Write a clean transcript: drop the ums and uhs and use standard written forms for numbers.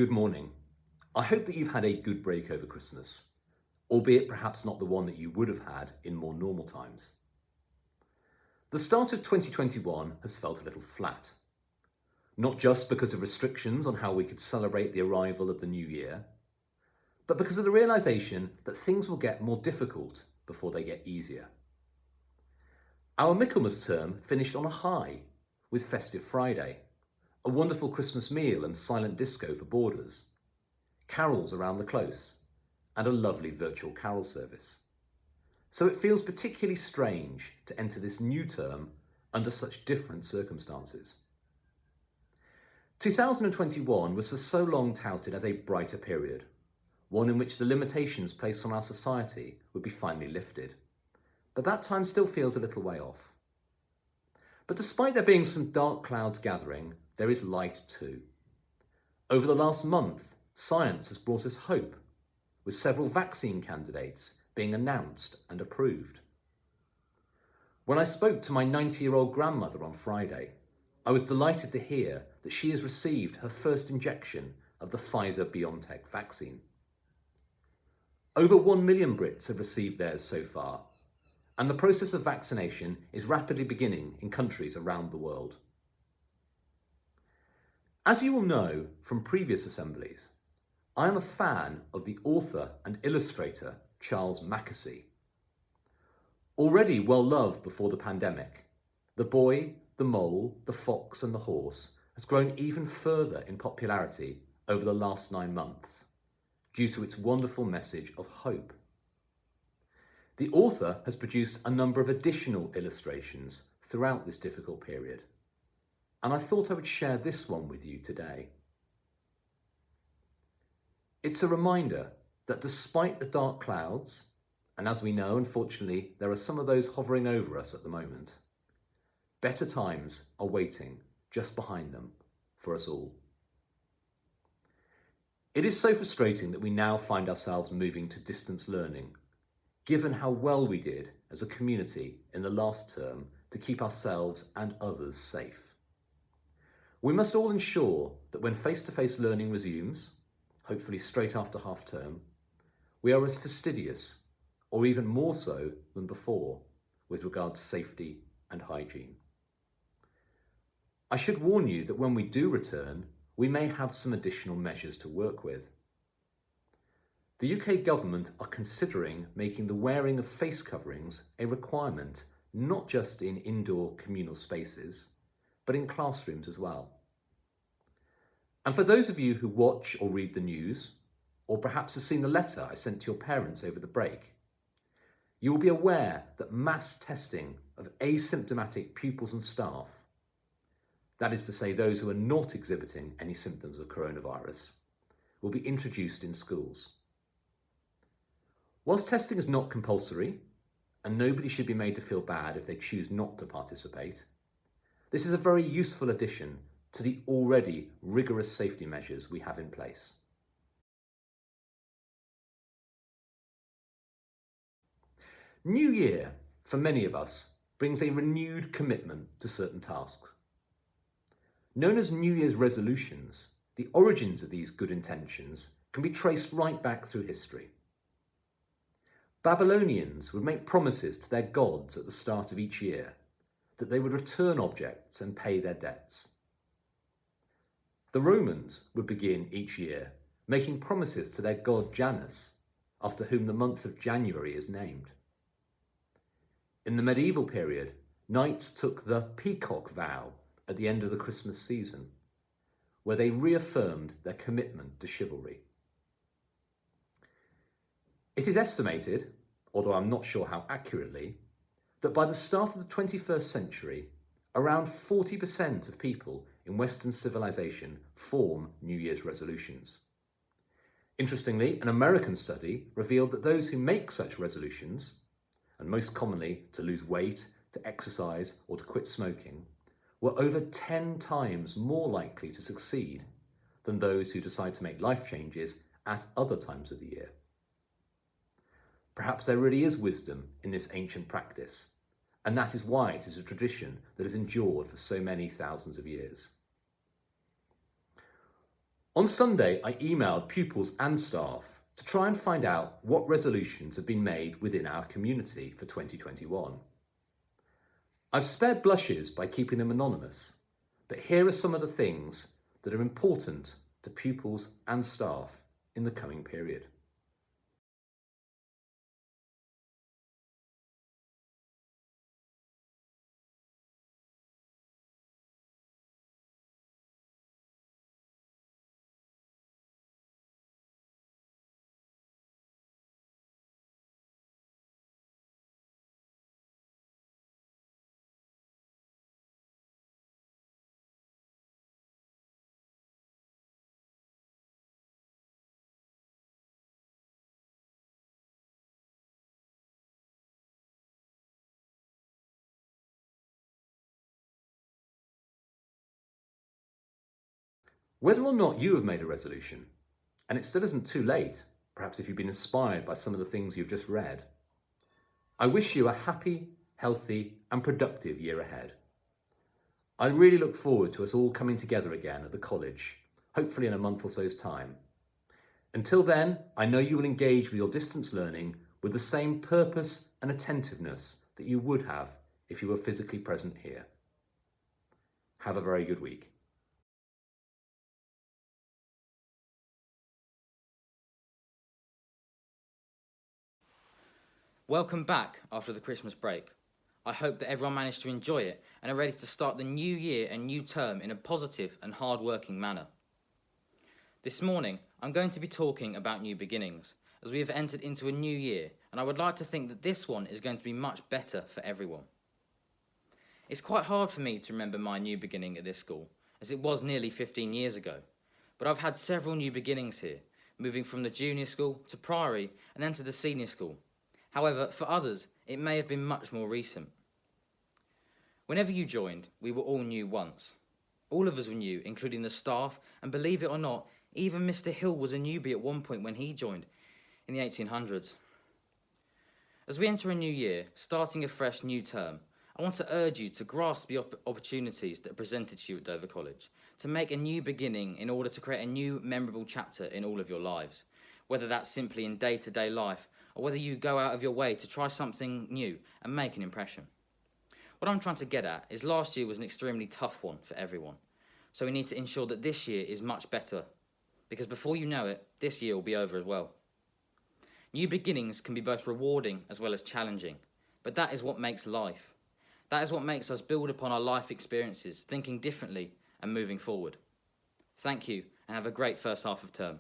Good morning. I hope that you've had a good break over Christmas, albeit perhaps not the one that you would have had in more normal times. The start of 2021 has felt a little flat, not just because of restrictions on how we could celebrate the arrival of the new year, but because of the realisation that things will get more difficult before they get easier. Our Michaelmas term finished on a high with Festive Friday, a wonderful Christmas meal and silent disco for boarders, carols around the close, and a lovely virtual carol service. So it feels particularly strange to enter this new term under such different circumstances. 2021 was for so long touted as a brighter period, one in which the limitations placed on our society would be finally lifted. But that time still feels a little way off. But despite there being some dark clouds gathering, there is light too. Over the last month, science has brought us hope, with several vaccine candidates being announced and approved. When I spoke to my 90-year-old grandmother on Friday, I was delighted to hear that she has received her first injection of the Pfizer-BioNTech vaccine. Over 1 million Brits have received theirs so far, and the process of vaccination is rapidly beginning in countries around the world. As you will know from previous assemblies, I am a fan of the author and illustrator Charles Mackesy. Already well loved before the pandemic, The Boy, the Mole, the Fox and the Horse has grown even further in popularity over the last 9 months due to its wonderful message of hope. The author has produced a number of additional illustrations throughout this difficult period, and I thought I would share this one with you today. It's a reminder that despite the dark clouds, and as we know, unfortunately, there are some of those hovering over us at the moment, better times are waiting just behind them for us all. It is so frustrating that we now find ourselves moving to distance learning, given how well we did as a community in the last term to keep ourselves and others safe. We must all ensure that when face-to-face learning resumes, hopefully straight after half term, we are as fastidious, or even more so than before, with regards to safety and hygiene. I should warn you that when we do return, we may have some additional measures to work with. The UK government are considering making the wearing of face coverings a requirement, not just in indoor communal spaces, but in classrooms as well. And for those of you who watch or read the news, or perhaps have seen the letter I sent to your parents over the break, you will be aware that mass testing of asymptomatic pupils and staff, that is to say those who are not exhibiting any symptoms of coronavirus, will be introduced in schools. Whilst testing is not compulsory, and nobody should be made to feel bad if they choose not to participate, this is a very useful addition to the already rigorous safety measures we have in place. New Year, for many of us, brings a renewed commitment to certain tasks. Known as New Year's resolutions, the origins of these good intentions can be traced right back through history. Babylonians would make promises to their gods at the start of each year that they would return objects and pay their debts. The Romans would begin each year making promises to their god Janus, after whom the month of January is named. In the medieval period, knights took the peacock vow at the end of the Christmas season, where they reaffirmed their commitment to chivalry. It is estimated, although I'm not sure how accurately, that by the start of the 21st century, around 40% of people in Western civilization form New Year's resolutions. Interestingly, an American study revealed that those who make such resolutions, and most commonly to lose weight, to exercise, or to quit smoking, were over 10 times more likely to succeed than those who decide to make life changes at other times of the year. Perhaps there really is wisdom in this ancient practice, and that is why it is a tradition that has endured for so many thousands of years. On Sunday, I emailed pupils and staff to try and find out what resolutions have been made within our community for 2021. I've spared blushes by keeping them anonymous, but here are some of the things that are important to pupils and staff in the coming period. Whether or not you have made a resolution, and it still isn't too late, perhaps if you've been inspired by some of the things you've just read, I wish you a happy, healthy, and productive year ahead. I really look forward to us all coming together again at the college, hopefully in a month or so's time. Until then, I know you will engage with your distance learning with the same purpose and attentiveness that you would have if you were physically present here. Have a very good week. Welcome back after the Christmas break. I hope that everyone managed to enjoy it and are ready to start the new year and new term in a positive and hard-working manner. This morning, I'm going to be talking about new beginnings, as we have entered into a new year, and I would like to think that this one is going to be much better for everyone. It's quite hard for me to remember my new beginning at this school, as it was nearly 15 years ago, but I've had several new beginnings here, moving from the junior school to primary and then to the senior school. However, for others, it may have been much more recent. Whenever you joined, we were all new once. All of us were new, including the staff, and believe it or not, even Mr. Hill was a newbie at one point when he joined, in the 1800s. As we enter a new year, starting a fresh new term, I want to urge you to grasp the opportunities that are presented to you at Dover College, to make a new beginning in order to create a new memorable chapter in all of your lives, whether that's simply in day-to-day life, or whether you go out of your way to try something new and make an impression. What I'm trying to get at is last year was an extremely tough one for everyone, so we need to ensure that this year is much better, because before you know it, this year will be over as well. New beginnings can be both rewarding as well as challenging, but that is what makes life. That is what makes us build upon our life experiences, thinking differently and moving forward. Thank you, and have a great first half of term.